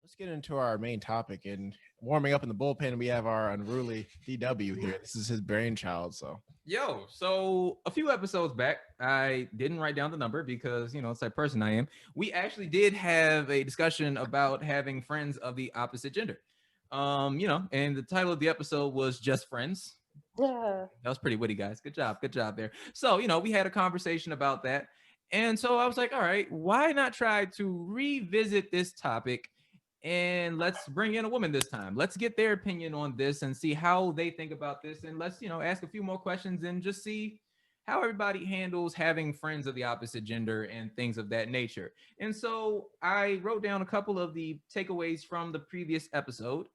Let's get into our main topic. And warming up in the bullpen, we have our unruly DW here. This is his brainchild. So So a few episodes back, I didn't write down the number because, it's the type of person I am. We actually did have a discussion about having friends of the opposite gender. And the title of the episode was Just Friends. Yeah. That was pretty witty, guys. Good job. Good job there. So, we had a conversation about that. And so I was like, all right, why not try to revisit this topic and let's bring in a woman this time. Let's get their opinion on this and see how they think about this. And let's, ask a few more questions and just see how everybody handles having friends of the opposite gender and things of that nature. And so I wrote down a couple of the takeaways from the previous episode.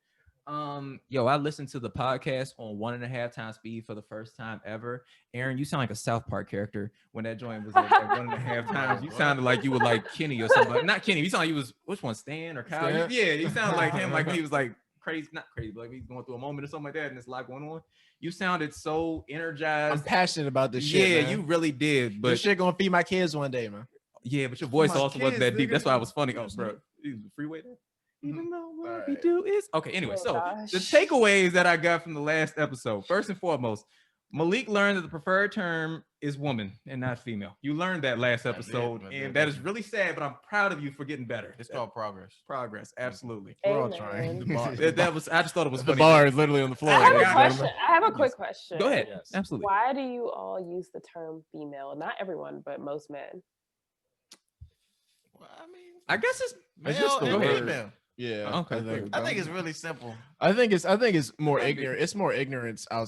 I listened to the podcast on 1.5 times speed for the first time ever. Aaron, you sound like a South Park character when that joint was at 1.5 times. You sounded like you were like Kenny or something. Not Kenny. You sound like you was which one, Stan or Kyle? Stan? Yeah, you sound like him. Like when he was like crazy, not crazy, but like he's going through a moment or something like that, and there's a lot going on. You sounded so energized. I'm passionate about this shit. Yeah, man. you really did. But this shit gonna feed my kids one day, man. yeah, but your voice My also wasn't kids, that deep. nigga. That's why I was funny. Oh, bro, is the freeway there? Even though what we do is okay. Anyway, Oh, so gosh. the takeaways that I got from the last episode. First and foremost, Malik learned that the preferred term is woman and not female. You learned that last episode, I did. and that is really sad. But I'm proud of you for getting better. It's called progress. Progress, absolutely. We're all Amen. trying. That was. I just thought it was The funny. bar is literally on the floor. I have a Yeah, question. I have a quick question. Go ahead. Yes. Absolutely. Why do you all use the term female? Not everyone, but most men. Well, I mean, I guess it's. It's just the male and word. female. Yeah. Okay, I think it's really simple. I think it's more Could be. ignorant. It's more ignorance. Yeah.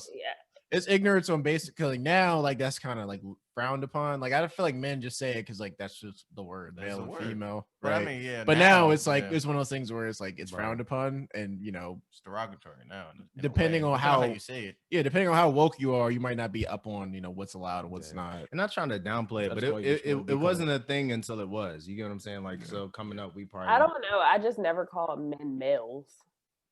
It's ignorance on basically now, like that's kind of like frowned upon. Like I feel like men just say it because like that's just the word, That's male the and word. female, But right? I mean, yeah. But now it's like yeah, it's one of those things where it's like it's Right. frowned upon, and it's derogatory now. in a Depending way. on Depending how- you say it. yeah, depending on how woke you are, you might not be up on what's allowed and what's Yeah. not. And not trying to downplay it, but That's why it, you it, should it, be it wasn't a thing until it was. You get what I'm saying? Like, so coming up, we probably I don't know. I just never call men males.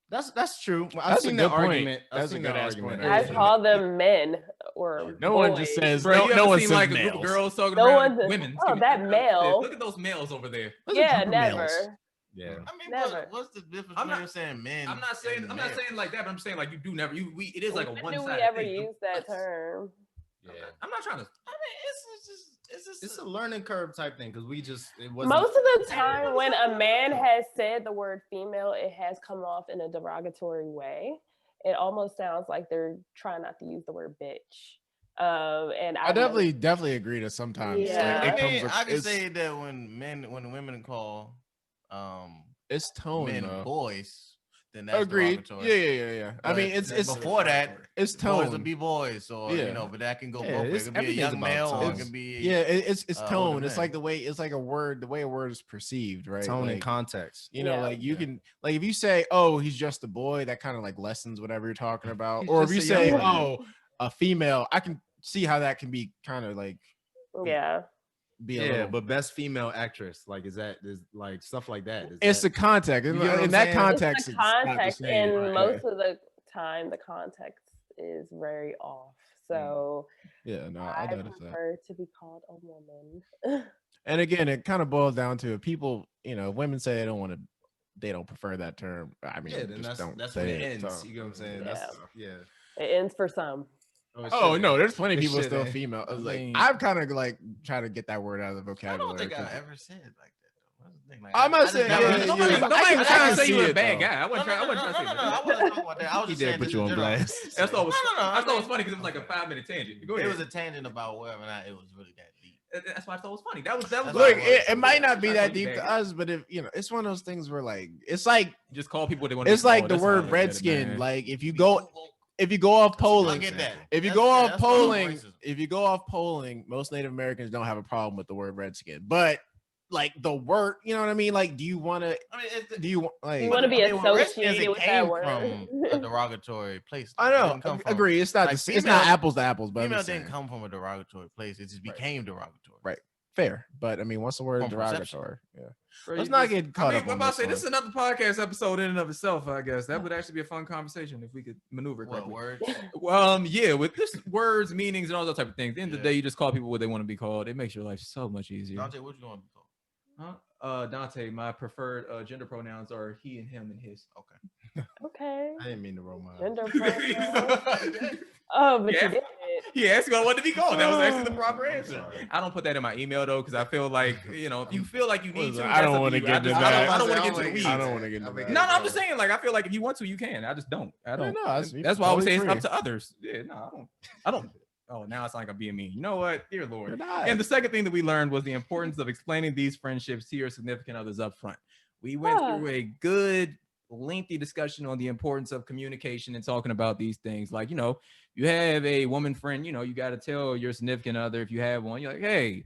That's true. I've That's a seen good that point. argument. I've That's a seen good that ass argument. point. I Yeah. call them men or No one just boys. says Bro, no. you No ever one seen says like a group males. of girls talking No around one- women? oh, that male. Look at those males over there. Those are Yeah, group of males. never. Yeah. I mean, Never. what's the difference I'm between not- saying men? I'm not saying and I'm not male? saying like that, but I'm saying like you do never it is like a When one do we sided ever thing. use that term? Yeah. I'm not trying to. I mean, It's a learning curve type thing because it wasn't. Most of the time, when a man has said the word female, it has come off in a derogatory way. It almost sounds like they're trying not to use the word bitch. And I definitely agree that sometimes Yeah. like, it I comes. mean, I can it's, say that when women call it's tone. men though. boys, then that's Agreed. derogatory. Yeah. I mean, But it's before that, it's boys will tone. be boys, or Yeah. but that can go Yeah, both ways. it's- It could be a everything's young about male, or it tone. can be Yeah, it's older tone. It's man. like the way it's like a word. The way a word is perceived, right? tone and Like, context. you know, Yeah. like you Yeah. can like if you say, "Oh, he's just a boy," that kind of like lessens whatever you're talking about. He's Or if just you a say, young man. "Oh, a female," I can see how that can be kind of like Yeah. be a Yeah, little. but best female actress, like, is like stuff like that? It's the context. You In, get what in I'm that saying? context, It's the it's not the context, same, and right? most of the time, the context is very off. So Yeah, no, I I noticed that. prefer to be called a woman. And again, it kind of boils down to people. Women say they don't prefer that term. I mean, Yeah, then just don't that's say when it it, ends. so. You get what I'm saying? Yeah. That's yeah. It ends for some. it Oh should. no, there's plenty of It people should still end. female. I Like mean- I've kind of like trying to get that word out of the I vocabulary. don't think I 'cause- ever said it like that though. That's the thing. Like, I'm I not just saying- never- yeah, Nobody yeah, nobody I can was kinda trying to say see you were a it, bad though. guy. I wasn't trying. I wasn't trying to say No, that. I wasn't talking about that. I was He just did saying put this you in on general. blast. That's all. No, I I thought it was mean- funny because it was like a 5-minute tangent. Go It ahead. was a tangent about whether or not it was really that deep. That's why I thought it was funny. That was. That's Look, why it might not be I that thought you deep to bad. us, but if it's one of those things where like it's like Just call people what they want. to it's be like called. the That's how I word look at it, redskin. man. Like if you go off I polling, get that. if you That's- go yeah, off that's part of polling, racism. if you go off polling, most Native Americans don't have a problem with the word redskin. But like the word, you know what I mean? Like, do you want to? I mean, it's, Do you want like? You want to be I mean, well, Redskins, associated it with that came word. from a derogatory place. I It know. didn't come from- Agree. It's not. like, It's not female- apples to apples, but I'm Female just didn't saying. come from a derogatory place. It just became derogatory. Right. Fair, but I mean, what's the word From perception. derogatory? Yeah. Bro, Let's you not just- get caught I up mean, I'm on about to this say one. this is another podcast episode in and of itself. I guess that would actually be a fun conversation if we could maneuver it What correctly. words? Yeah, with just words, meanings, and all that type of things. At the end of the Yeah. day, you just call people what they want to be called. It makes your life so much easier. Dante, what you want to be called? Huh? Dante, my preferred gender pronouns are he and him and his. Okay. Okay. I didn't mean to roll my eyes. Gender pronouns. Oh, but Yeah. you did. He asked me what to be called. That was actually the Oh, proper I'm answer. sorry. I don't put that in my email though, because I feel like if you feel like you need to, I don't want wanna to get into I that. don't want to get into the I weeds. I don't want to get into No, that. No, I'm just saying, like, I feel like if you want to, you can. I just don't. I don't. no, that's- that's why I always say totally it's up to others. Yeah, no, I don't. Oh, now it's like I'm being mean. You know what? Dear Lord. You're not. And the second thing that we learned was the importance of explaining these friendships to your significant others up front. We went through a good, lengthy discussion on the importance of communication and talking about these things. Like, you have a woman friend, you got to tell your significant other, if you have one, you're like, hey,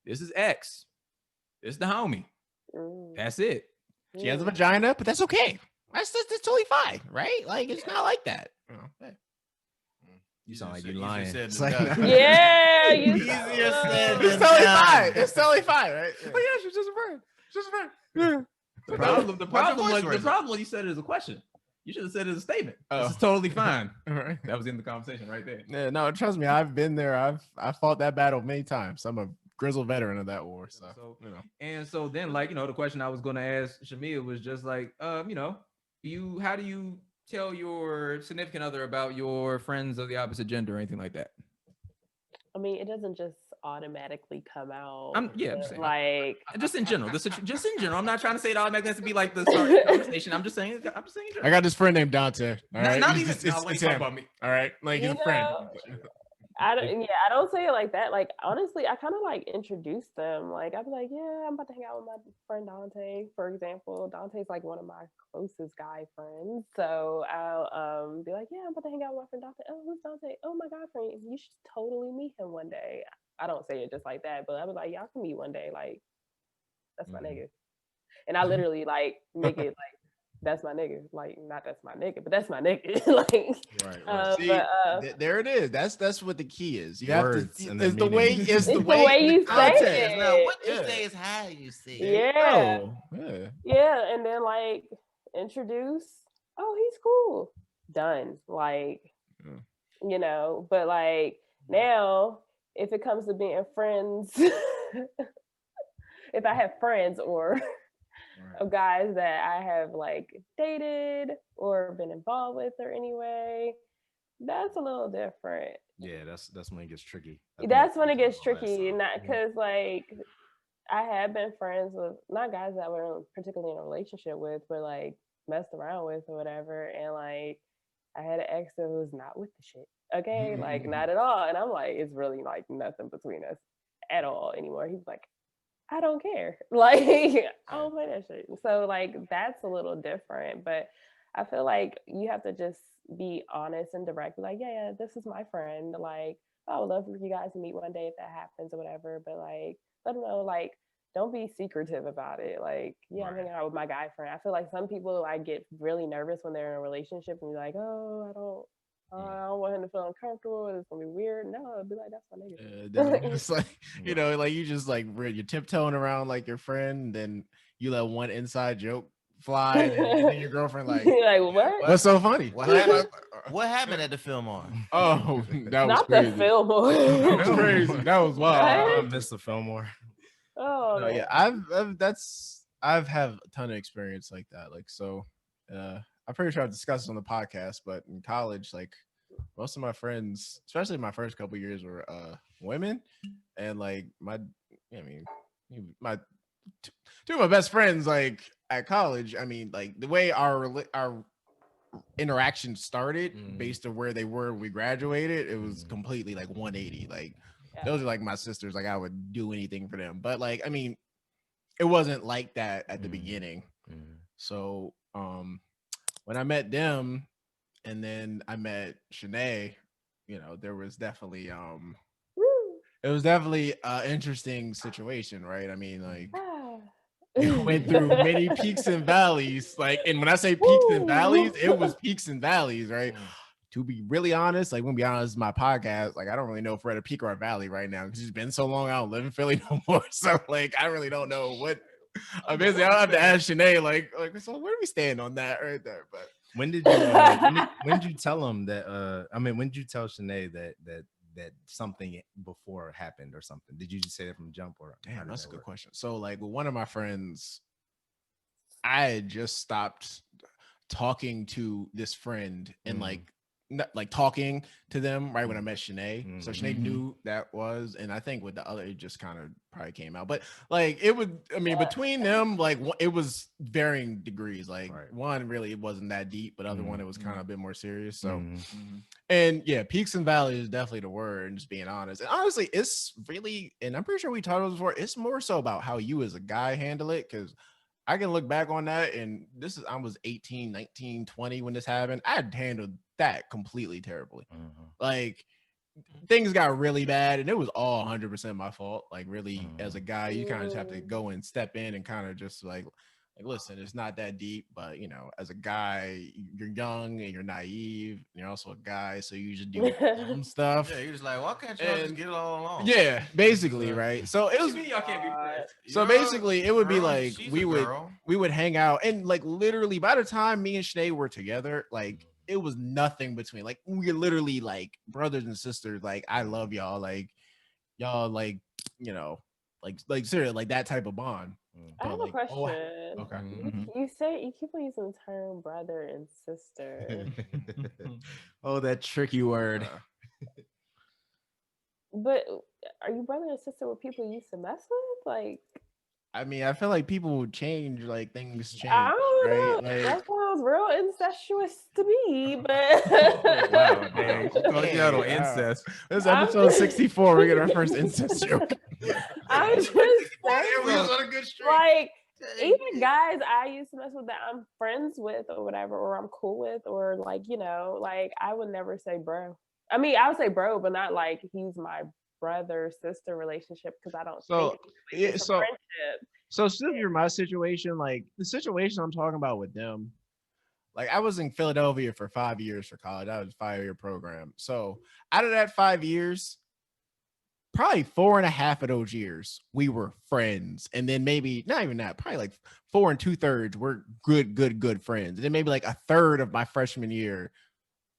this is X. This is the homie. mm, That's it. She has a mm. vagina, but that's okay. That's totally fine, right? Like it's not like that. You sound like Easier you're lying. said It's than like- done. Yeah, you Easier said It's than totally done. fine. It's totally fine, right? Oh, yeah, she's just a friend. She's just a friend. Yeah. The problem, the Why'd your problem, voice was, raise the problem when you said it as a question. You should have said it as a statement. Oh. This is totally fine. All right. That was in the conversation right there. Yeah, no, trust me, I've been there. I fought that battle many times. I'm a grizzled veteran of that war. So, So- you know. And so then, like, the question I was going to ask Shamia was just like, how do you tell your significant other about your friends of the opposite gender or anything like that? I mean, it doesn't just automatically come out. I'm but, saying. like, Just in general, just in general. I'm not trying to say it automatically has to be like the start of the conversation. I'm just saying. In I general. got this friend named Dante. All right. Not even. It's, no, it's, when it's you talk him. about me. All right. Like he's You a friend. know, I don't say it like that. Like, honestly, I kind of like introduce them. Like, I'd be like, yeah, I'm about to hang out with my friend Dante, for example. Dante's like one of my closest guy friends. So I'll be like, yeah, I'm about to hang out with my friend Dante. Oh, who's Dante? Oh, my guy friend. You should totally meet him one day. I don't say it just like that, but I was like, y'all can meet one day. Like, that's my nigga. And I literally like make it like, that's my nigga. Like, not that's my nigga, but that's my nigga. Like, Right. See, but there it is. That's what the key is. You Words have and to. their It's the way. meaning. It's the It's the way. way you say context. it. Now, what you Yeah. say is how you see it. yeah. Oh, yeah. Yeah, and then like introduce, oh, he's cool. Done. Like, but like now, if it comes to being friends, if I have friends or of guys that I have like dated or been involved with or anyway, that's a little different. Yeah, that's when it gets tricky. I think That's when we it gets talked about last tricky, time. not because like I have been friends with not guys that were particularly in a relationship with, but like messed around with or whatever, and like I had an ex that was not with the shit. Okay, like not at all, and I'm like, it's really like nothing between us at all anymore. He's like, I don't care, like I don't play that shit. So like that's a little different, but I feel like you have to just be honest and direct. Be like, yeah, this is my friend. Like, I would love for you guys to meet one day if that happens or whatever. But like, let them know, like, don't be secretive about it. Like, yeah, I'm hanging out with my guy friend. I feel like some people like get really nervous when they're in a relationship and be like, oh, I don't want him to feel uncomfortable. It's gonna be weird. No, I'd be like, that's my nigga. Then it's like like you just like you're tiptoeing around like your friend, and then you let one inside joke fly, and then your girlfriend like, like what? what's so funny? What happened? What happened at the film on? Oh, that was Not crazy. the Fillmore. That was crazy. That was wild. Right? I missed the Fillmore. Oh No, yeah, I've had a ton of experience like that. Like, so I'm pretty sure I've discussed it on the podcast, but in college, like most of my friends, especially my first couple years, were women, and like my two of my best friends, like at college, I mean, like the way our interaction started based on where they were when we graduated, it was completely like 180. Like those are like my sisters. Like I would do anything for them, but like I mean, it wasn't like that at the beginning. So when I met them, and then I met Shanae, there was definitely it was definitely an interesting situation, right? I mean, like we went through many peaks and valleys. Like, and when I say peaks and valleys, it was peaks and valleys, right? To be really honest, like when be honest, my podcast, like I don't really know if we're at a peak or a valley right now because it's been so long. I don't live in Philly no more, so like I really don't know what. I'm busy. I'll have to ask Shanae, like so where do we stand on that right there? But When did you tell him that? I mean, when did you tell Shanae that that something before happened or something? Did you just say that from jump or? how Damn, did that's a that good work? question. So like with one of my friends, I had just stopped talking to this friend and like like talking to them right when I met Shanae. So Shanae knew that was, and I think with the other, it just kind of probably came out. But like it would, I mean, between them, like it was varying degrees. Like one really it wasn't that deep, but other one it was kind of a bit more serious. So and yeah, peaks and valleys is definitely the word, and just being honest. And honestly, it's really, and I'm pretty sure we talked about this before, it's more so about how you as a guy handle it. Cause I can look back on that, and this is I was 18, 19, 20 when this happened. I had handled that completely terribly. Like things got really bad, and it was all 100% my fault. Like really, as a guy, you kind of just have to go and step in and kind of just like listen, it's not that deep, but you know, as a guy, you're young and you're naive, and you're also a guy, so you just do dumb stuff. Yeah, you're just like, why can't y'all just get it all along? Yeah, basically, right? So it was. Y'all can't be friends. So basically, it would be Girl, like she's we a would girl. hang out, and like literally by the time me and Shanae were together, like it was nothing between. Like we were literally like brothers and sisters. Like I love y'all. Like y'all, like you know, like seriously, like that type of bond. I have But, a like, question. okay. You say you keep on using the term brother and sister, Oh, that tricky word. but are you brother and sister with people you used to mess with? Like, I mean, I feel like people would change, like things change, I don't know. right? Like, That sounds real incestuous to me, but Wow, dang. She called you out on Wow. incest. This is I'm episode just- 64. We get our first incest joke. I'm just saying, We was on a good streak. like, even guys I used to mess with that I'm friends with or whatever, or I'm cool with, or like, you know, like I would never say bro. I mean, I would say bro, but not like he's my brother sister relationship, because I don't So, think yeah, it's a so- friendship. So similar my situation, like the situation I'm talking about with them, like I was in Philadelphia for 5 years for college. That was a 5-year program. So out of that 5 years, probably 4.5 of those years we were friends, and then maybe not even that, probably like 4 2/3 we're good friends, and then maybe like a third of my freshman year,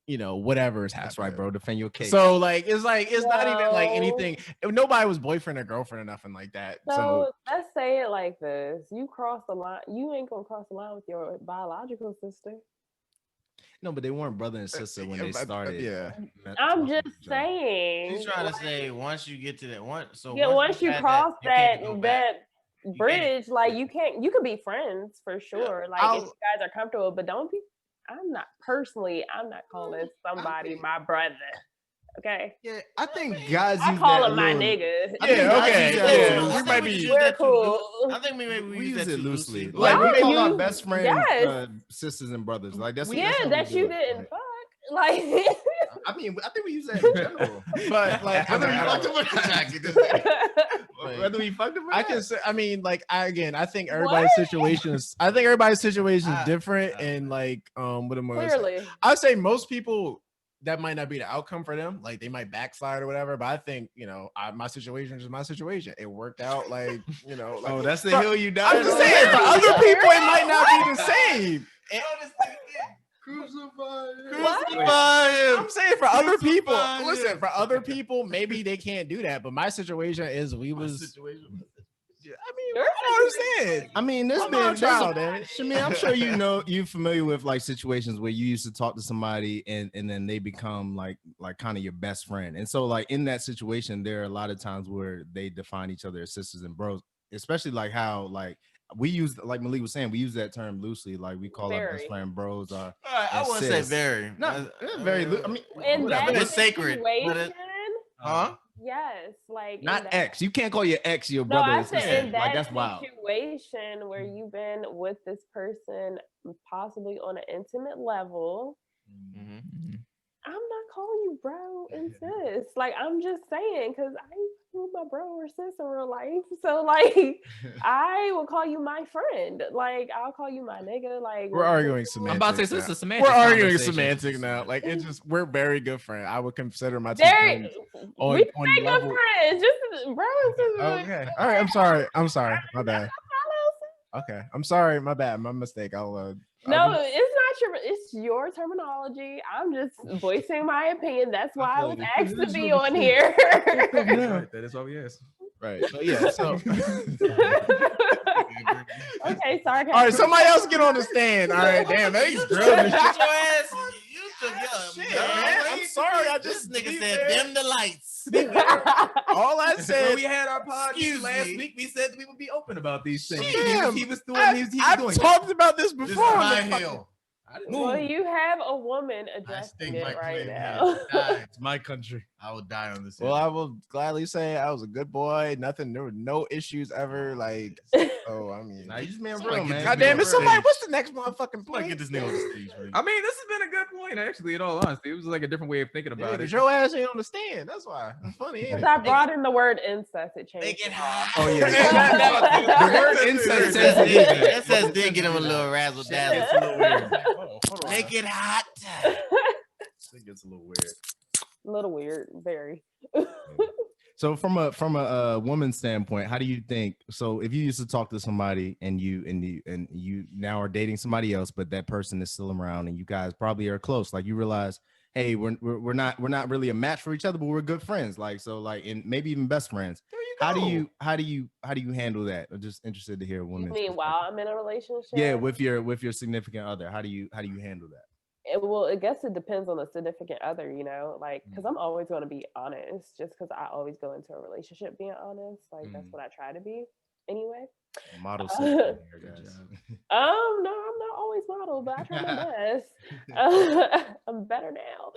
you know, whatever is happening. That's right, bro. Defend your case. So like it's not even like No. anything. Nobody was boyfriend or girlfriend or nothing like that. So let's say it like this: you cross the line. You ain't gonna cross the line with your biological sister. no, but they weren't brother and sister when they started. Yeah. I'm just saying. She's trying to say once you get to that one, so Yeah, once you had cross you can't that go back. bridge, like you can be friends for sure. Like if you I'll- guys are comfortable, but don't be. I'm not calling somebody my brother. Okay, Yeah, I think guys. I use call that him my little- nigga. I think Yeah, guys okay, use that yeah. too. We might be- We're cool. I think maybe We use it loosely. but Like Yeah, we call our you- best friends yes. sisters and brothers. Like that's Yeah, that's how we that do you it. didn't fuck. Like, I mean, I think we use that in general. But like whether we fucked them or not, whether we fucked them or I not. can say, I mean, like I think everybody's situation is different, and like what am I gonna say? clearly. I'd say most people that might not be the outcome for them, like they might backslide or whatever. But I think my situation is my situation. It worked out, like like, Oh, that's the hill you died. I'm just on? saying for other people it might not be the same. I'm saying for other people, listen, for other people, maybe they can't do that. But my situation is we was. I mean, Your I don't understand. I mean, there's I'm been not child, man. Shami, I'm sure you're familiar with like situations where you used to talk to somebody and then they become like kind of your best friend. And so like in that situation, there are a lot of times where they define each other as sisters and bros, especially like how like we use, like Malik was saying, we use that term loosely. Like we call our best Very. friend bros. I wouldn't say sis. very. Not very. I mean, In whatever. that It's sacred, but situation, Huh? yes, like in Not that- ex. You can't call your ex your No, brother. I or said sister. in that Like that's wild. situation where you've been with this person possibly on an intimate level, I'm not calling you bro and sis. Like I'm just saying, because I with my bro or sis in real life. So like I will call you my friend. Like I'll call you my nigga. Like We're arguing I'm semantics. about to say this is now. a semantic. We're arguing conversation. semantic now. Like it's just we're very good friends. I would consider my two Very, friends we can on be good level. friends. Just bro and sis. Okay. All right. I'm sorry. My bad. Okay. I'm sorry. My bad. My mistake. No, it's not not your. It's your terminology. I'm just voicing my opinion. That's why I was asked to be on here. Right, that is what we asked. Right. But yeah. So. Okay, sorry. All right. Somebody else get on the stand. All right. Damn. That You is took drilling. your ass. You took your Shit, man. I'm sorry. I This just nigga said dim the lights. All I When said. we had our podcast Excuse last me. week, we said we would be open about these things. Damn. He was doing. He was I've doing. talked about this This is before. my on the hill. Well, you have a woman I addressing stake it my right claim now. here. Die. It's my country. I will die on this. Well, hill. I will gladly say I was a good boy. Nothing, there were no issues ever. Like, oh, I mean, Nah, you just being Somebody real, get man. this God nigga damn on it! the Somebody, stage. what's the next motherfucking Somebody point? get this nigga on the stage, man. I mean, this has been a good point, actually. In all honesty, it was like a different way of thinking Yeah, about it. 'cause your ass ain't on the stand. That's why. It's funny, ain't Because it? I brought in the word incest, it changed. Make it it. hot. Oh yeah. The word incest says That says did get him a little razzle dazzle. It's a little weird. Hold on. Make it hot. It gets a little weird. A little weird, very. So from a woman's standpoint, how do you think? So if you used to talk to somebody and you now are dating somebody else, but that person is still around, and you guys probably are close, like you realize, hey, we're not really a match for each other, but we're good friends, like so, like, and maybe even best friends. There you How go. do you handle that? I'm just interested to hear a You woman's mean while I'm in a relationship? yeah, with your significant other. How do you handle that? Well, I guess it depends on the significant other, you know, like, because I'm always going to be honest, just because I always go into a relationship being honest. Like, that's what I try to be anyway. Model citizen here, guys. No, I'm not always model, but I try my best. I'm better now.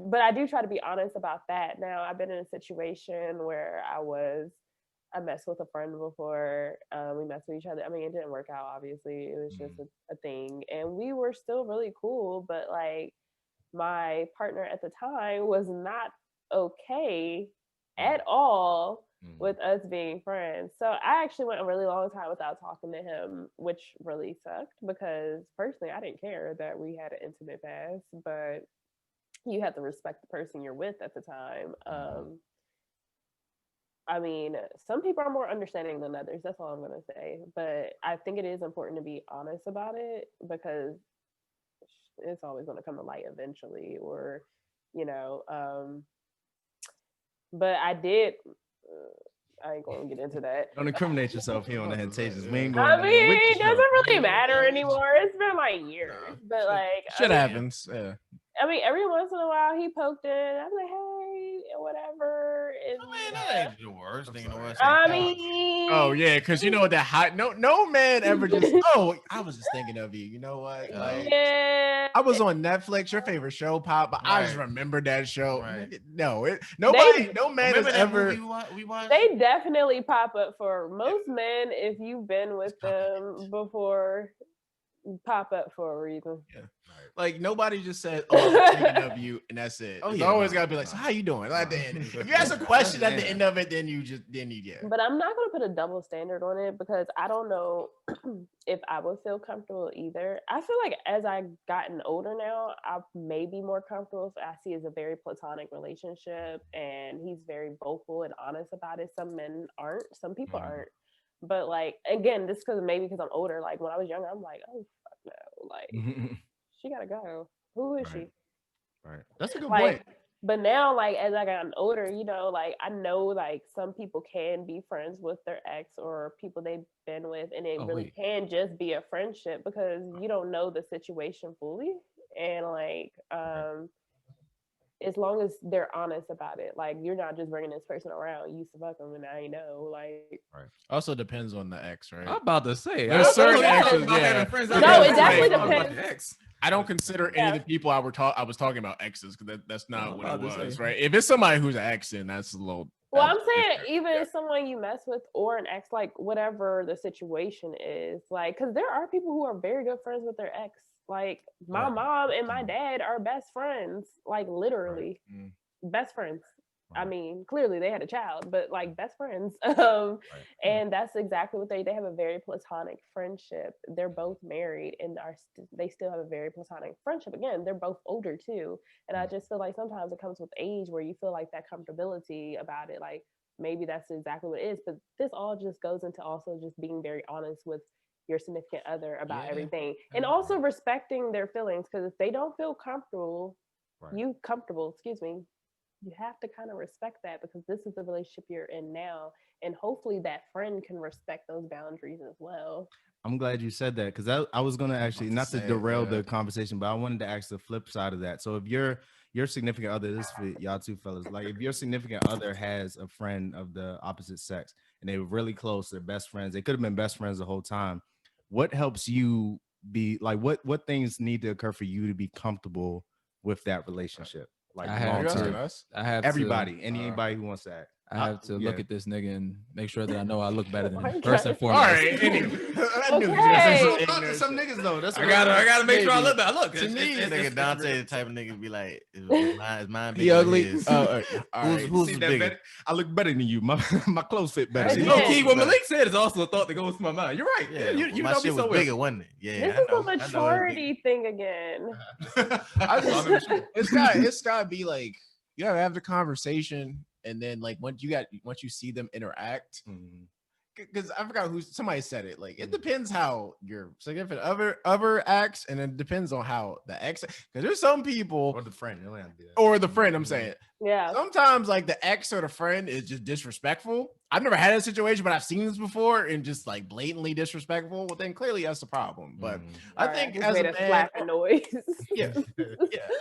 But I do try to be honest about that. Now, I've been in a situation where I messed with a friend before. We messed with each other. I mean, it didn't work out, obviously. It was just a thing. And we were still really cool, but like my partner at the time was not okay at all with us being friends. So I actually went a really long time without talking to him, which really sucked because personally I didn't care that we had an intimate past, but you have to respect the person you're with at the time. I mean, some people are more understanding than others. That's all I'm going to say. But I think it is important to be honest about it because it's always going to come to light eventually, or, you know. But I did. I ain't going to get into that. Don't incriminate yourself here on the Hentations. We ain't going. I mean, it doesn't really matter anymore. It's been like years. But like, Shit I mean, happens. Yeah. I mean, every once in a while he poked in. I'm like, hey, whatever. And, I mean, that ain't the worst thing in the world. I mean, Oh yeah, because you know that hot. No man ever just. Oh, I was just thinking of you. You know what? Like, yeah. I was on Netflix. Your favorite show pop, but I just Right. remembered that show. Right. No, nobody. No man has Remember that ever. movie we watched? They definitely pop up for most men if you've been with them before. Pop up for a reason. Like nobody just said, "Oh, I'm thinking of you," and that's it. Oh, It's yeah, always no, gotta be like, "So how you doing?" Like, if you ask a question at the end of it, then you get. But I'm not gonna put a double standard on it because I don't know if I would feel comfortable either. I feel like as I gotten older now, I may be more comfortable if I see it's a very platonic relationship and he's very vocal and honest about it. Some men aren't, some people aren't. But like again, this because I'm older. Like when I was younger, I'm like, oh fuck no, like she gotta go. Who is she? Right. That's a good Like, point. but now, like as I gotten older, you know, like I know like some people can be friends with their ex or people they've been with, and it really can just be a friendship because you don't know the situation fully, and like as long as they're honest about it, like you're not just bringing this person around, you used to fuck them and I know, like. Also depends on the ex, right? I'm about to say. There's certain exes, about yeah. having friends No, out there. it definitely Like, talking about depends. the ex. I don't consider any of the people I was talking about exes because that's not Oh, what I it was was, say. right? If it's somebody who's an ex, then that's a little. Well, I'm that's saying different. even Yeah. someone you mess with or an ex, like whatever the situation is, like, because there are people who are very good friends with their ex. Like my mom and my dad are best friends, like literally best friends. I mean, clearly they had a child, but like best friends. And that's exactly what they have a very platonic friendship. They're both married and they still have a very platonic friendship. Again, they're both older too. And I just feel like sometimes it comes with age where you feel like that comfortability about it. Like maybe that's exactly what it is. But this all just goes into also just being very honest with your significant other about Yeah. everything, and also respecting their feelings. Because if they don't feel comfortable, Right. you have to kind of respect that, because this is the relationship you're in now, and hopefully that friend can respect those boundaries as well. I'm glad you said that, because I was gonna actually, to not to say, derail yeah. the conversation, but I wanted to ask the flip side of that. So if your significant other, this is for y'all two fellas, like if your significant other has a friend of the opposite sex and they were really close, they're best friends, they could have been best friends the whole time. What helps you be like, what things need to occur for you to be comfortable with that relationship? Like I have Are long you asking term. us? I have Everybody, anybody who wants to act. I have to look yeah. at this nigga and make sure that I know I look better than Why him. you First trying and to- All foremost. right. Anyway, I knew he was Okay. gonna say Hey. some Talk to ignorant some shit. niggas though. That's I what gotta make sure I Maybe. look better. Look, To me, This nigga Dante the type of nigga be like, is mine He bigger than ugly. his? All right. Who's See was that bigger? better? I look better than you. My clothes fit better. Again. than you. low key, what Malik said is also a thought that goes to my mind. You're right. Yeah, you my know me shit was so well. bigger, wasn't it? Yeah, This I is know, a I know it's bigger. maturity thing again. It's gotta be like you gotta have the conversation, and then like once you see them interact, Mhm. because I forgot somebody said it. Like it depends how your significant other acts, and it depends on how the ex. Because there's some people Or the friend. You don't have to do that. or the friend. I'm saying Yeah. sometimes like the ex or the friend is just disrespectful. I've never had a situation, but I've seen this before, and just like blatantly disrespectful. Well, then clearly that's the problem. But Mhm. I Sorry, think just as a made a man, slap noise. yeah,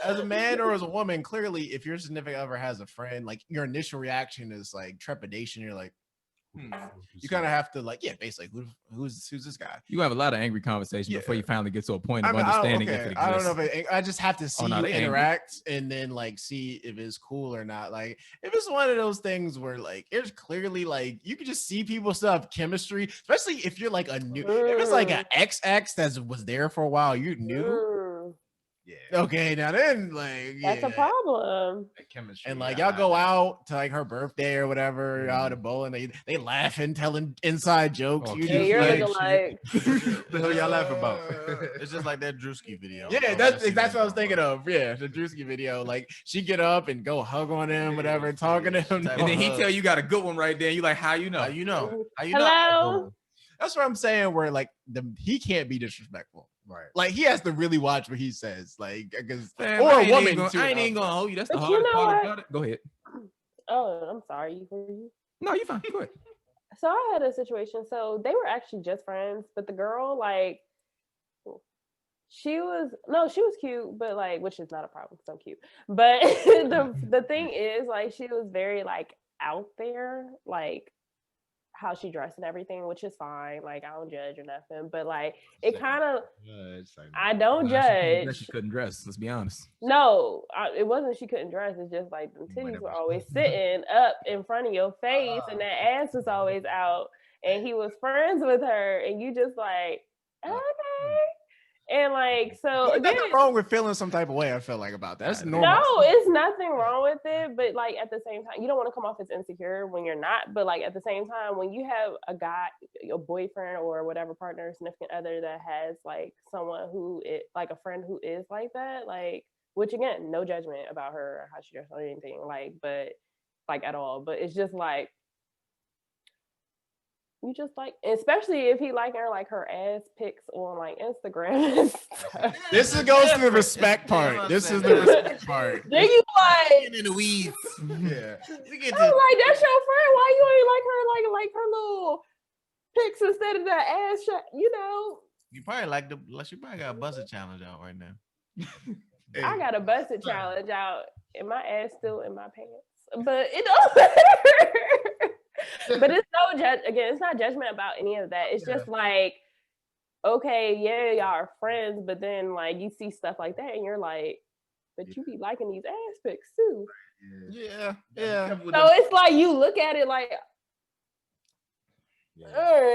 as a man or as a woman, clearly, if your significant other has a friend, like your initial reaction is like trepidation. You're like, you kind of have to like, yeah, basically, who's this guy? You have a lot of angry conversations Yeah. before you finally get to a point of I mean, understanding if it exists. I don't know if I just have to see no, you they angry. interact and then like see if it's cool or not. Like if it's one of those things where like it's clearly like you can just see people still have chemistry, especially if you're like a new, if it's like an XX that was there for a while, you knew. Mm, Yeah. Okay, now then like that's a yeah. problem. Chemistry. And like yeah, y'all go out to like her birthday or whatever, Mhm. out at bowling, they laughing, telling inside jokes. Oh, You cute. Yeah, just you're like, looking like What the hell y'all laughing about? It's just like that Drewski video. yeah, Oh, that's seen what I was that thinking before. of. Yeah, the Drewski video. Like she get up and go hug on him, whatever, talking to him. Type And then he hug. tell you got a good one right there. And you like, how you know? How you know? How you hello. know? That's what I'm saying. Where like he can't be disrespectful. Right. Like he has to really watch what he says. Like because Man, or I a ain't woman. even gonna- too, I ain't even gonna hold you. That's the But you hardest know part what? about it. Go ahead. Oh, I'm sorry. Were you? No, you fine. Go ahead. So I had a situation. So they were actually just friends, but the girl, like, she was cute, but like, which is not a problem. So cute, but the thing is, like, she was very like out there, like how she dressed and everything, which is fine. Like, I don't judge or nothing, but like, it kind of, I don't She judge. couldn't dress. Let's be honest. No, it wasn't she couldn't dress. It's just like the titties were always sitting up in front of your face, and that ass was always out. And he was friends with her, and you just like, okay. And like, so There's again, nothing wrong with feeling some type of way. I feel like about that. That's normal. no, it's nothing wrong with it. But like at the same time, you don't want to come off as insecure when you're not. But like at the same time, when you have a guy, a boyfriend or whatever partner, significant other that has like someone who is like a friend who is like that, like, which again, no judgment about her or how she dresses or anything, like, but like at all. But it's just like, you just like, especially if he like her ass pics on like Instagram and stuff. This goes to the respect part. This is the respect part. Then you like, Getting in the weeds. Yeah. We get I'm to like, that's your friend. Why you ain't like her little pics instead of that ass shot? You know, you probably like she probably got a busted challenge out right now. I got a busted challenge out, and my ass still in my pants, but it don't matter. But it's no again, it's not judgment about any of that. It's just like, okay, yeah, y'all are friends, but then like you see stuff like that, and you're like, but you be liking these ass pics too. Yeah. So it's like you look at it like,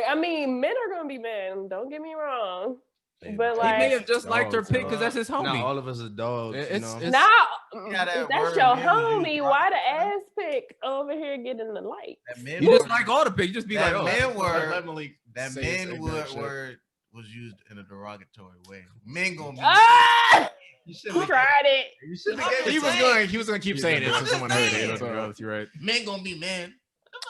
I mean, men are gonna be men. Don't get me wrong, but He like, may have just liked her Dogs, pic dog. because that's his homie. Not all of us are dogs. It's- you know? it's- now Yeah, that if that's word, your man, homie, you why the rock- ass pic over here getting the light? That men You just word- like all the pics. Just be that like, oh, men word, Emily that say men ignorant word shit. word was used in a derogatory way. Men gonna be Ah, You you shouldn't have- tried it. you shouldn't I'm have- just He was saying. going to keep saying it so someone heard it. So. you're right. men gonna be men.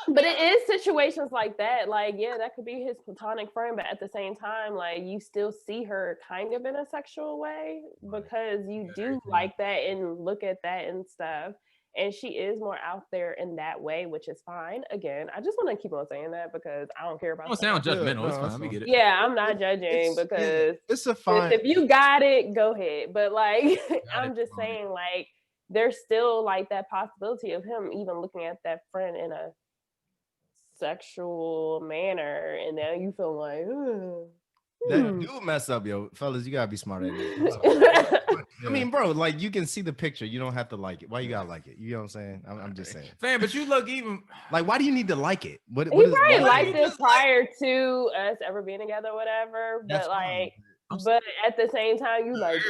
But it is situations like that. Like, yeah, that could be his platonic friend, but at the same time, like you still see her kind of in a sexual way because you do like that and look at that and stuff. And she is more out there in that way, which is fine. Again, I just want to keep on saying that because I don't care about Don't sound stuff. judgmental. Yeah, It's no, fine. it's We get it. Yeah, I'm not judging It's- because it's a fine. if you got it, go ahead. But like, I'm it, just promote it. saying, like, there's still like that possibility of him even looking at that friend in a sexual manner, and now you feel like, That dude mess up, yo, fellas. You gotta be smart at it. I mean, bro, like you can see the picture. You don't have to like it. Why you gotta like it? You know what I'm saying? I'm just saying. Fam, but you look even Like, why do you need to like it? What he is probably why- liked it prior to us ever being together, whatever. But That's fine. like, but at the same time, you like,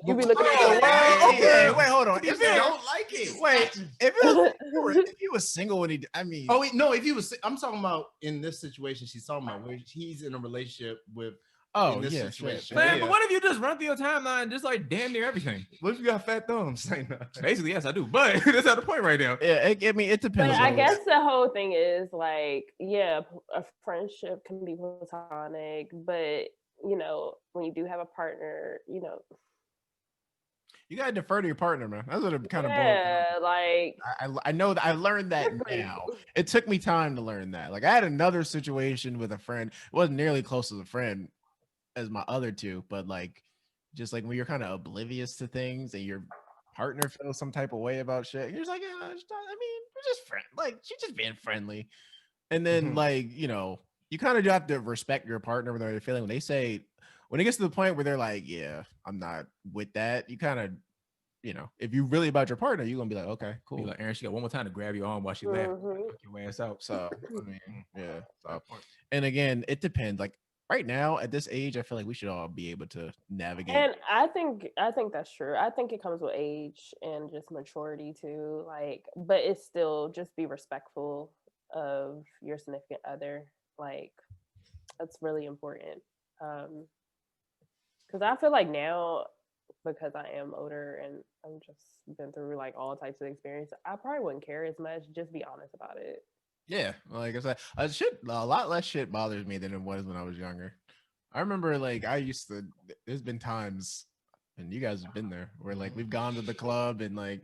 you be looking Oh, at well, okay. Yeah. Wait, hold on. If If you it, don't like it, wait, if he was single when he, I mean, oh wait, no. If he was, I'm talking about in this situation. She's talking about where he's in a relationship with. oh in this yeah, situation. Fam, Yeah. but what if you just run through your timeline just like damn near everything? What if you got fat thumbs? Like, no. Basically, yes, I do. But that's not the point right now. yeah. I mean, it But depends. I on- guess the whole thing is like, yeah, a friendship can be platonic, but you know, when you do have a partner, you know, you gotta defer to your partner, man. That's what it kind of boils down yeah, like, I know that I learned that now. It took me time to learn that. Like I had another situation with a friend. It wasn't nearly close as a friend as my other two, but like just like when you're kind of oblivious to things and your partner feels some type of way about shit, you're just like, yeah, it's not- I mean, we're just friend. Like she's just being friendly. And then Mhm. like, you know, you kind of do have to respect your partner when they're feeling when they say when it gets to the point where they're like, yeah, I'm not with that, you kind of, you know, if you really about your partner, you're gonna be like, okay, Be cool. like, Aaron, she got one more time to grab your arm while she laughs. mhm. Fuck your ass out. So I mean, yeah. So, and again, it depends. Like right now at this age, I feel like we should all be able to navigate. And I think that's true. I think it comes with age and just maturity too. Like, but it's still just be respectful of your significant other. Like, that's really important. Because I feel like now, because I am older and I'm just been through like all types of experience, I probably wouldn't care as much. Just be honest about it. Yeah, like I said, a lot less shit bothers me than it was when I was younger. I remember like I used to. There's been times, and you guys have been there, where like we've gone to the club and like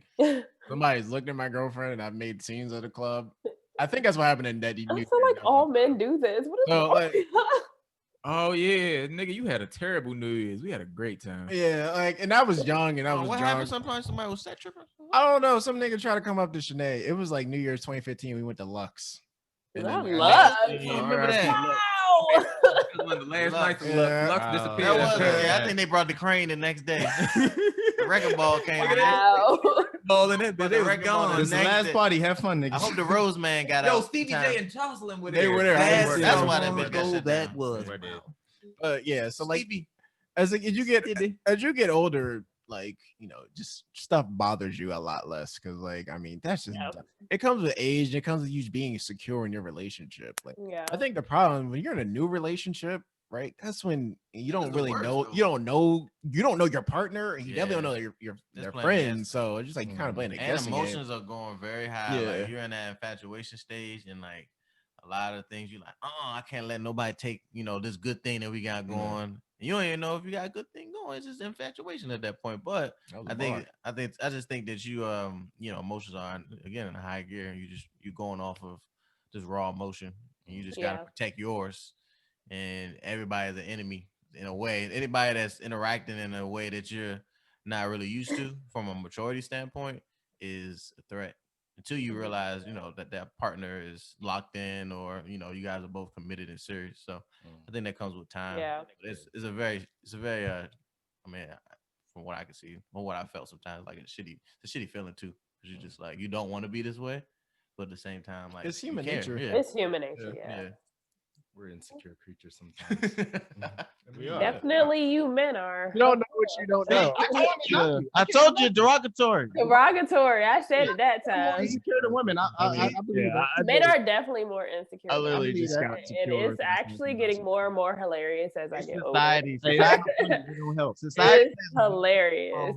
somebody's looked at my girlfriend and I've made scenes at the club. I think that's what happened in Dead. I feel like all men do this. What is So, wrong? like- Oh yeah, nigga, you had a terrible New Year's. We had a great time. Yeah, like, and I was young and I was what drunk. happened? Sometimes somebody was set tripping. I don't know. Some nigga tried to come up to Sinead. It was like New Year's 2015. We went to Lux. And I then- love. Yeah, remember that? Wow. That was one of the last Lux. nights Yeah. Lux Wow. disappeared. That was. Yeah. Yeah, I think they brought the crane the next day. The wrecking ball came. Look at in. Wow. ball in it, But but the they was record ball gone. This is the next last day- party. Have fun, niggas. I hope the Rose Man got Yo, out. Stevie time. J and Jocelyn were They there. were there. That's, They that's were why there. that bitch got Gold shut that down. was. They did. Yeah. So like Stevie. as like, as you get Stevie. as you get older, like you know, just stuff bothers you a lot less because like I mean that's just Yeah. it comes with age. It comes with you being secure in your relationship. Like Yeah. I think the problem when you're in a new relationship, right? That's when you don't the really worst, know. though. You don't know your partner, and you definitely don't know your There's their plenty of friends. guessing. So it's just like kind of playing a And guessing game. emotions are going very high. Yeah. Like you're in that infatuation stage, and like a lot of things you're like, I can't let nobody take, this good thing that we got going. You don't even know if you got a good thing going. It's just infatuation at that point. But That was a I just think that you emotions are again in a high gear, and you going off of just raw emotion, and you just gotta Yeah. protect yours. And everybody's an enemy in a way. Anybody that's interacting in a way that you're not really used to from a maturity standpoint is a threat. Until you realize, that partner is locked in, or you guys are both committed and serious. So I think that comes with time. Yeah. It's a very I mean, from what I can see, from what I felt sometimes, like it's a shitty feeling too, because you're just like you don't want to be this way, but at the same time, like It's you human care. nature. Yeah. It's human nature. Yeah. Yeah. We're insecure creatures sometimes. We are. Definitely, you men are. You don't know what you don't know. I told you derogatory. Derogatory. I said it that More time. insecure than women. I believe that. Men are definitely more insecure. I than literally women, just got and secure. it's actually getting more and more hilarious as I get older. Society. Hey, Society. it don't help. Society. It's hilarious.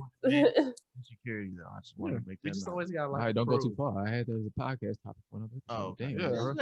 Insecurity though. I just want to make We that just known. always got All like. right, don't go too far. I had that as a podcast topic. One of it. Oh, damn. yeah. bro.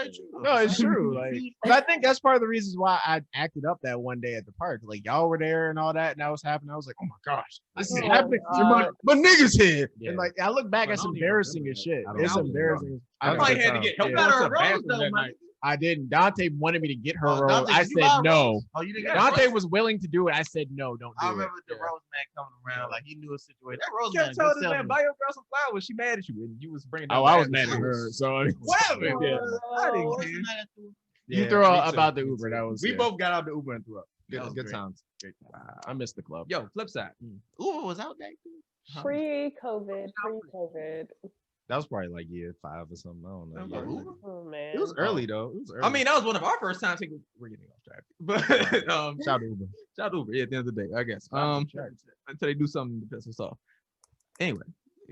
No, it's true. Like, 'cause I think that's part of the reasons why I acted up that one day at the park. Like, y'all were there and all that, and that was happening. I was like, oh my gosh, this is Oh, happening. God. But niggas here. Yeah. And like, I look back, I that's don't even embarrassing remember as that. shit. I don't It's know. embarrassing. I I probably couldn't had to tell. get help Yeah. out Got of her the rose bathroom though, that my night. I didn't. Dante wanted me to get her Oh, rose. Dante, I did you said buy a no. rose? Oh, you didn't get a Dante rose? was willing to do it. I said no, don't I do it. remember the rose man coming around like he knew a situation. That rose You man, kept telling good this man, salesman. buy your girl some flowers. She mad at you, and you was bringing. Oh, down I was bad mad at reviews. her. So Whatever. Yeah. I didn't Oh, care. You Yeah, throw me out too, about the me Uber. too. That was We yeah. both got out the Uber and threw up. That was Good great. times. I missed the club. Yo, flip side. Uber was out there too. pre-COVID. That was probably like year 5 or something. I don't know. Okay. Yeah. Uber? Oh man. It was early though. It was early. I mean, that was one of our first times. We're getting off track, but shout out to Uber. shout out to Uber. Yeah, at the end of the day, I guess. Until they do something to piss us off. Anyway,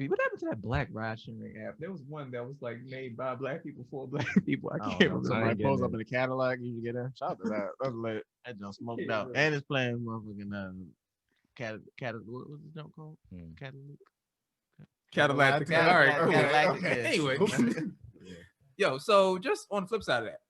what happened to that black ride sharing app? There was one that was like made by black people for black people. I I can't don't know. remember. Somebody ain't pulls getting up in a Cadillac, you get in. Shout out to that. That's lit. That jump smoked Yeah, out. really. And it's playing motherfucking what was the jump called? Hmm. Cadillac. Cadillac. All right, cool. Cadillac, Okay. yeah. Anyway, Yeah. yo, so just on the flip side of that,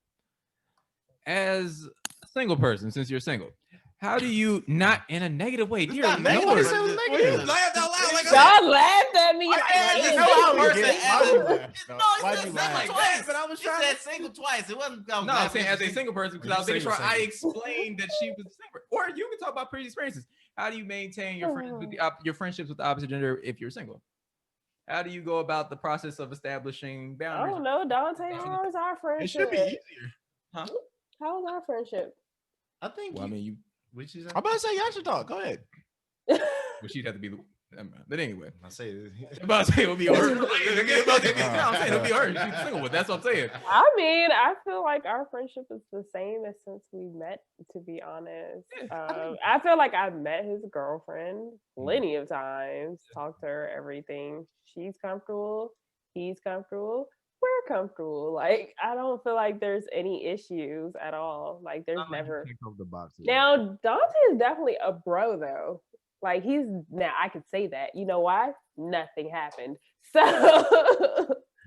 as a single person, since you're single, how do you not in a negative way? Dear not negative. Lord. Nobody said it was negative. You laughed out loud like Y'all laughed at me. I like, said "Hey, it know how we person get it. as Why'd you a- laugh? No, Why'd it's you not laugh? twice. But I was You trying said single twice. It wasn't. No, I'm saying as a single person because I was You making say sure you're I explained that she was single. Or you can talk about previous experiences. How do you maintain your friends with your friendships with the opposite gender if you're single? How do you go about the process of establishing I boundaries? don't know, Dante. How was our friendship? It should be easier. Huh? How was our friendship? I think. Well, I mean, you. Which is I'm about to say y'all should talk. Go ahead. Well, she'd have to be the. But anyway, I say this. I'm about to say it would be her. I'm saying it would be her. She's single with. That's what I'm saying. I mean, I feel like our friendship is the same as since we met, to be honest. I feel like I've met his girlfriend plenty of times, talked to her, everything. She's comfortable. He's comfortable. We're comfortable. Like, I don't feel like there's any issues at all. Like, there's never. Pick up the boxes. Now, Dante is definitely a bro, though. Like, now I could say that. You know why? Nothing happened. So,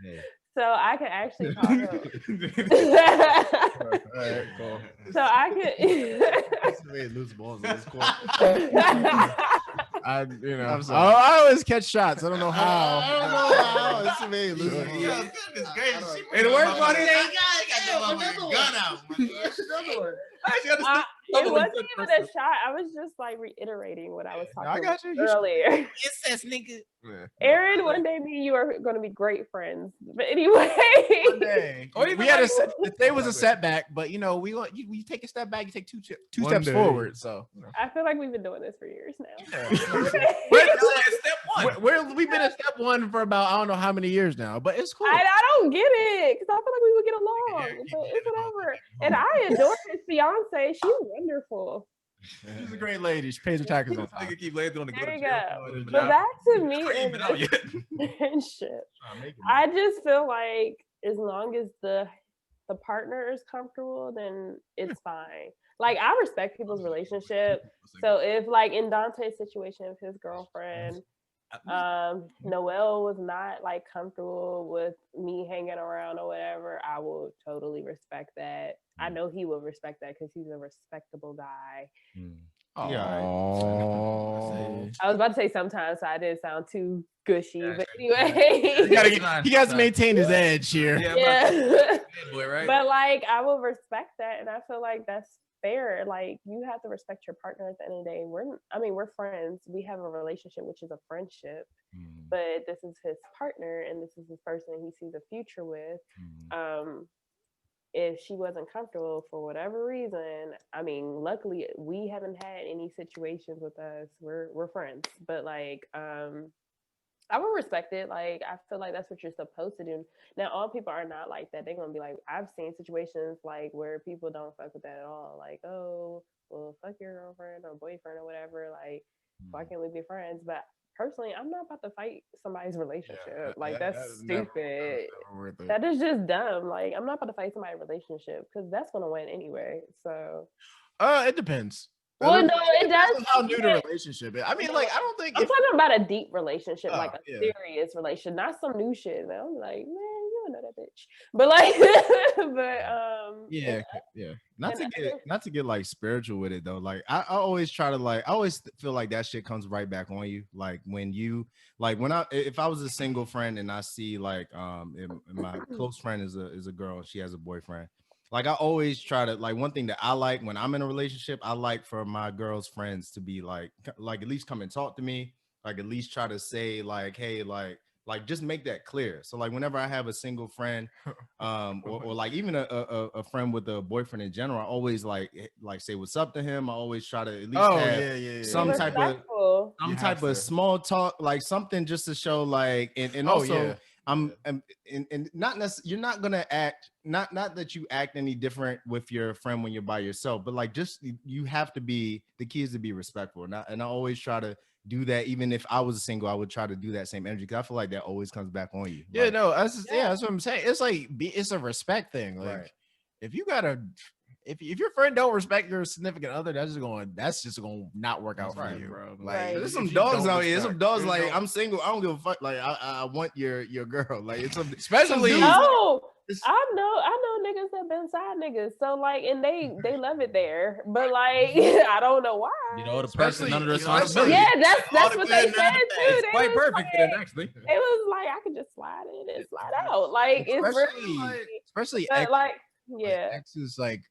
Yeah. so I can actually talk to Alright, cool. So I could. Loose balls in this court. I, you know, I'm sorry. I always catch shots. I don't know how. I don't know how. This man lose Sure. balls. Yo, goodness gracious. She And the worst bring part my is- motherfucking- got the motherfucking gun out. my nigga. It wasn't even a shot. I was just like reiterating what I was I talking got about you. You should- earlier. It says nigga. Aaron, one day me and you are going to be great friends. But anyway, One day. Or even We had like- the day was a setback, but you know, you take a step back, you take two One steps day. forward. So I feel like we've been doing this for years now. Step one. we've been at step one for about I don't know how many years now, but it's cool. I don't get it because I feel like we would get along, but it's whatever. And I adore his fiance. She's wonderful. She's a great lady. She pays her taxes on time. Nigga keep landing on the There you good. go. But back to me Ain't been out yet. and shit. I just feel like as long as the partner is comfortable, then it's fine. Like I respect people's relationship. So if like in Dante's situation with his girlfriend, Noel was not like comfortable with me hanging around or whatever, I will totally respect that. I know he will respect that because he's a respectable guy. Yeah. Oh. I was about to say sometimes, so I didn't sound too gushy, but anyway. He got to maintain his edge here. Yeah. Boy, right? But like I will respect that, and I feel like that's fair. Like you have to respect your partner at the end of the day. We're friends. We have a relationship, which is a friendship, but this is his partner and this is his person he sees a future with. If she wasn't comfortable for whatever reason, I mean, luckily we haven't had any situations with us. We're friends, but like I would respect it. Like, I feel like that's what you're supposed to do. Now, all people are not like that. They're going to be like, I've seen situations like where people don't fuck with that at all. Like, oh, well, fuck your girlfriend or boyfriend or whatever. Like, why Mm-hmm. can't we be friends? But personally, I'm not about to fight somebody's relationship. Like, that that's is never stupid. worth it. That is just dumb. Like, I'm not about to fight somebody's relationship because that's gonna win anyway. So, It depends. well, no, it depends does. on how new the relationship is. I mean, like, I don't think I'm if talking about a deep relationship, Oh, like a yeah. serious relationship, not some new shit. And I'm like, man, you don't know that bitch. But like, yeah. Not to get like spiritual with it though. Like I always try to I always feel like that shit comes right back on you. Like when you if I was a single friend and I see like my close friend is a girl and she has a boyfriend. Like I always try to like one thing that I like when I'm in a relationship, I like for my girl's friends to be like at least come and talk to me, like at least try to say like, hey, like just make that clear. So like whenever I have a single friend, or like even a friend with a boyfriend in general, I always like say what's up to him. I always try to at least have some be type respectful. some You type have of to. small talk, like something just to show like and Oh, also yeah. and not necessarily you're not gonna act not that you act any different with your friend when you're by yourself, but like just you have to be the key is to be respectful. And I always try to do that. Even if I was single, I would try to do that same energy because I feel like that always comes back on you. Yeah, Like, no, that's what I'm saying. It's like it's a respect thing. Like Right. if you gotta if your friend don't respect your significant other, that's just gonna not work out Right, for you, bro. Like Right. there's if some you dogs don't out here. There's some respect- dogs there's like no- I'm single. I don't give a fuck. Like I want your girl. Like it's some Especially- some dudes, No, it's- I know niggas that been side niggas. So like, and they love it there. But like, I don't know why. You know, the person Especially- under the you know, responsibility. Yeah, All that's the what good they and none said of the too. bad. It's They quite was perfect for them, like- actually. It was like I could just slide in and slide out. Like it's especially really especially but, ex- like like, yeah. exes, like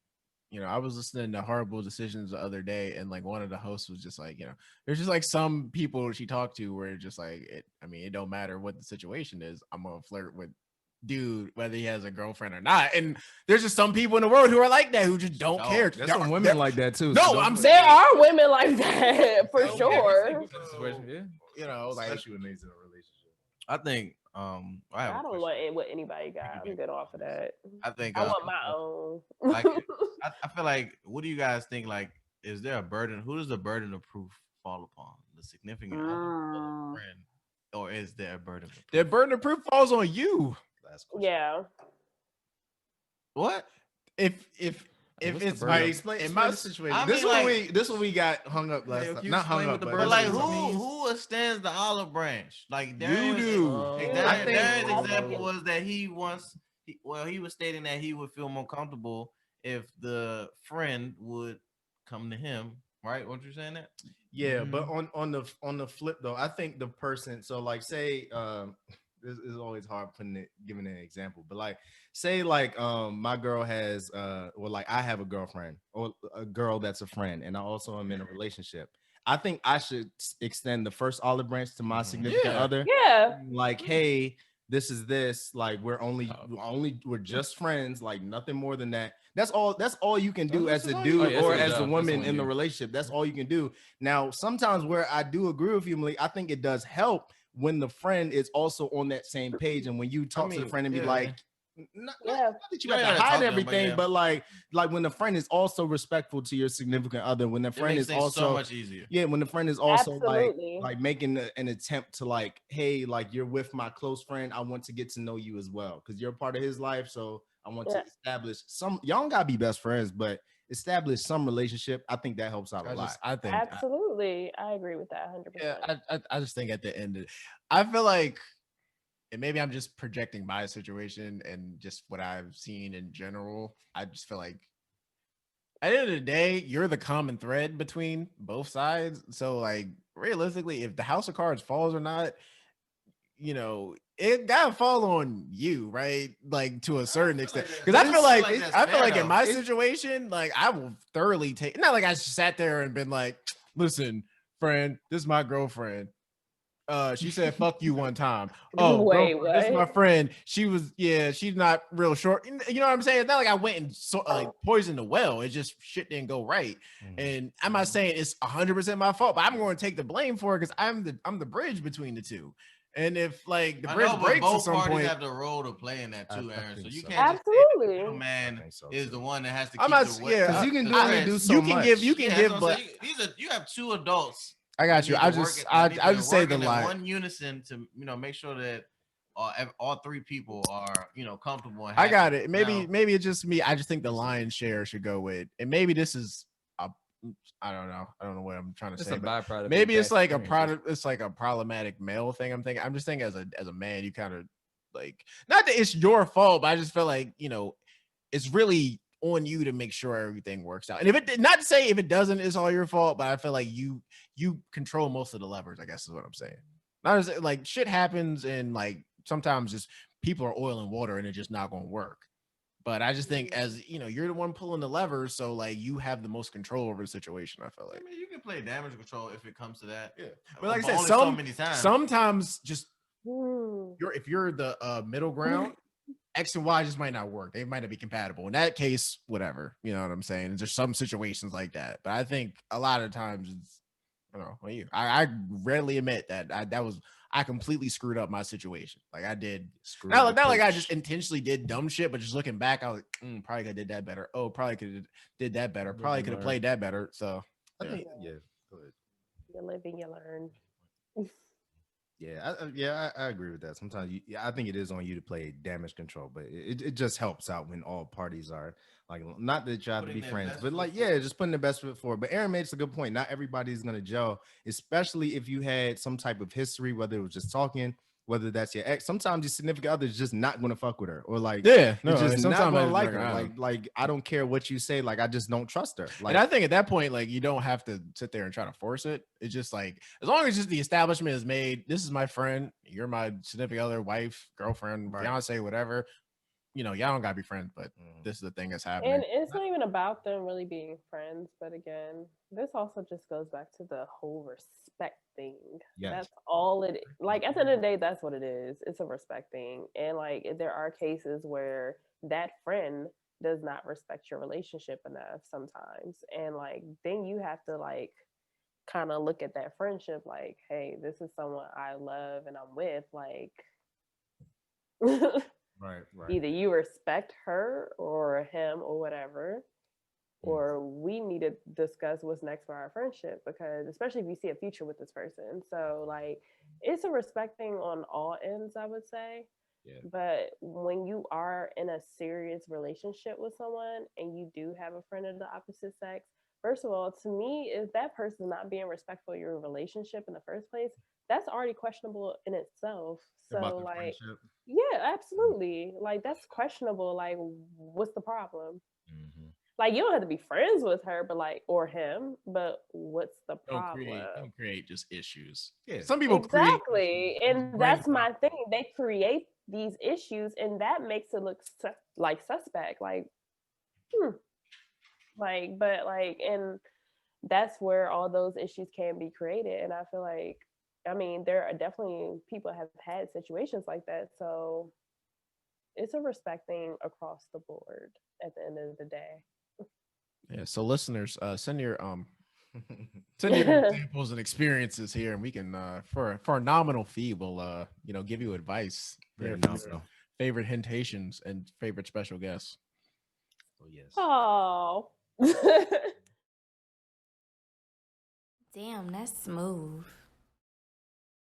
I was listening to Horrible Decisions the other day, and like one of the hosts was just like, there's just like some people she talked to where it's just like it don't matter what the situation is, I'm gonna flirt with dude whether he has a girlfriend or not. And there's just some people in the world who are like that, who just don't care. There's some women like that too. No, don't I'm put- There are women like that for Okay. sure. Yeah. like especially when they're in a relationship. I think I have I a don't question. want what anybody got. I'm good off of that. I think I want my own. like I feel like, what do you guys think? Like, is there a burden? Who does the burden of proof fall upon? The significant other or the friend, or is there a burden? Of proof? the burden of proof falls on you. Last question. Yeah. What? If What's the it's burden? All right, like, explain in my my situation. I This mean, one like- this one we got hung up last Yeah, time. you Not hung explain what up, the but burden But like, is. who extends the olive branch? Like, You do. Like, I think- Darren's I example think- was that he was stating that he would feel more comfortable if the friend would come to him. Right? What you're saying that? Yeah, but on the flip though, I think the person. So like, say, this is always hard giving an example, but like, say like, my girl has, or like I have a girlfriend or a girl that's a friend, and I also am in a relationship. I think I should extend the first olive branch to my significant Yeah. other. Yeah. Like, hey, this is this. Like, we're just friends. Like, nothing more than that. That's all you can do That's as a all dude you- Oh, yeah, or that's as what the it does. woman That's what in the you- relationship. That's all you can do. Now, sometimes where I do agree with you, Malik, I think it does help when the friend is also on that same page, and when you talk to the mean, friend and be yeah. like, not Yeah. that you You got gotta to talk hide to them, but everything, yeah. but like when the friend is also respectful to your significant other, when the It friend makes is things also so much easier. yeah, when the friend is also Absolutely. like making an attempt to like, hey, like you're with my close friend, I want to get to know you as well because you're a part of his life, so I want to Yeah. establish some. Y'all don't gotta be best friends, but establish some relationship. I think that helps out a lot. I think Absolutely. I agree with that 100%. yeah, I just think at the end, I feel like, and maybe I'm just projecting my situation and just what I've seen in general. I just feel like at the end of the day, you're the common thread between both sides. So, like, realistically, if the house of cards falls or not, it gotta fall on you, right? Like to a certain extent. Because I feel like that's I feel fair, like in though. my situation, like I will thoroughly take. Not like I sat there and been like, "Listen, friend, this is my girlfriend. She said fuck you one time. Oh, Wait, girlfriend, this is my what? friend. She's not real short. You know what I'm saying? It's not like I went and like poisoned the well. It just shit didn't go right. And I'm not saying it's 100% my fault, but I'm going to take the blame for it because I'm the bridge between the two. And if like the I bridge know, but breaks at both some parties point, have the role to play in that I too, Aaron. So think you so. can't just say that the Absolutely. middleman I think so, is too. the one that has to I'm keep not. the weight. Yeah, Because you can the do only threads. do so you can much. give. You can Yeah, give, that's what I'm but saying. You have two adults. I got you. need I to work just. it- I need just to say work the in line. one unison to make sure that all three people are comfortable. And I happy. got it. Maybe Now, maybe it's just me. I just think the lion's share should go with, and maybe this is a, I don't know. I don't know what I'm trying to It's say. a But byproduct. maybe of it's past like a experiences. product. It's like a problematic male thing. I'm just thinking as a man, you kind of like, not that it's your fault, but I just feel like it's really on you to make sure everything works out. And if it, not to say if it doesn't, it's all your fault, but I feel like you control most of the levers. I guess is what I'm saying. Not as like shit happens, and like sometimes just people are oil and water, and it's just not going to work. But I just think, as you're the one pulling the levers, so like you have the most control over the situation. I feel I like, mean, you can play damage control if it comes to that. yeah. But like I said, only so many times. sometimes just Hmm. if you're the middle ground, X and Y just might not work. They might not be compatible. In that case, whatever. You know what I'm saying? There's some situations like that. But I think a lot of times it's, I don't know, well, I readily admit that I completely screwed up my situation. Like I did. Not like I just intentionally did dumb shit, but just looking back, I was like, probably could have did that better. Oh, probably could have did that better. Probably could have played that better. So I yeah. think, yeah. Go ahead. You live and you learn. Yeah, I agree with that. Sometimes I think it is on you to play damage control, but it just helps out when all parties are like, not that you have to Putting be their friends, best but foot like, forward. just putting the best foot forward. But Aaron makes a good point. Not everybody's gonna gel, especially if you had some type of history, whether it was just talking, whether that's your ex. Sometimes your significant other is just not gonna fuck with her, or like, Yeah, no, it's just not sometimes I gonna just like like, her. I don't. Like I don't care what you say. Like I just don't trust her. Like And I think at that point, like you don't have to sit there and try to force it. It's just like, as long as just the establishment is made, this is my friend, you're my significant other, wife, girlfriend, Right. fiance, whatever. Y'all don't gotta be friends, but Mhm. this is the thing that's happening. And it's not even about them really being friends, but again, this also just goes back to the whole respect thing. Yes. That's all it like at the end of the day, that's what it is. It's a respect thing. And like there are cases where that friend does not respect your relationship enough sometimes. And like then you have to like kind of look at that friendship like, hey, this is someone I love and I'm with, like right. either you respect her or him or whatever, or we need to discuss what's next for our friendship, because especially if you see a future with this person. So like it's a respect thing on all ends, I would say. Yeah. But when you are in a serious relationship with someone and you do have a friend of the opposite sex, first of all, to me, if that person not being respectful of your relationship in the first place, that's already questionable in itself. About So the like, friendship. yeah, absolutely. Like that's questionable. Like, what's the problem? Mhm. Like you don't have to be friends with her, but like, or him, but what's the problem? Don't create just issues. Yeah. Some people create Exactly. issues. And Bring that's them my up. thing. They create these issues and that makes it look like suspect. Like, like, but like, and that's where all those issues can be created. And I feel like, I mean, there are definitely people have had situations like that. So it's a respect thing across the board at the end of the day. Yeah. So listeners, send your examples and experiences here, and we can for a nominal fee, we'll give you advice. Very Hear from your nominal. favorite hentations and favorite special guests. Oh yes. Oh. Damn, that's smooth.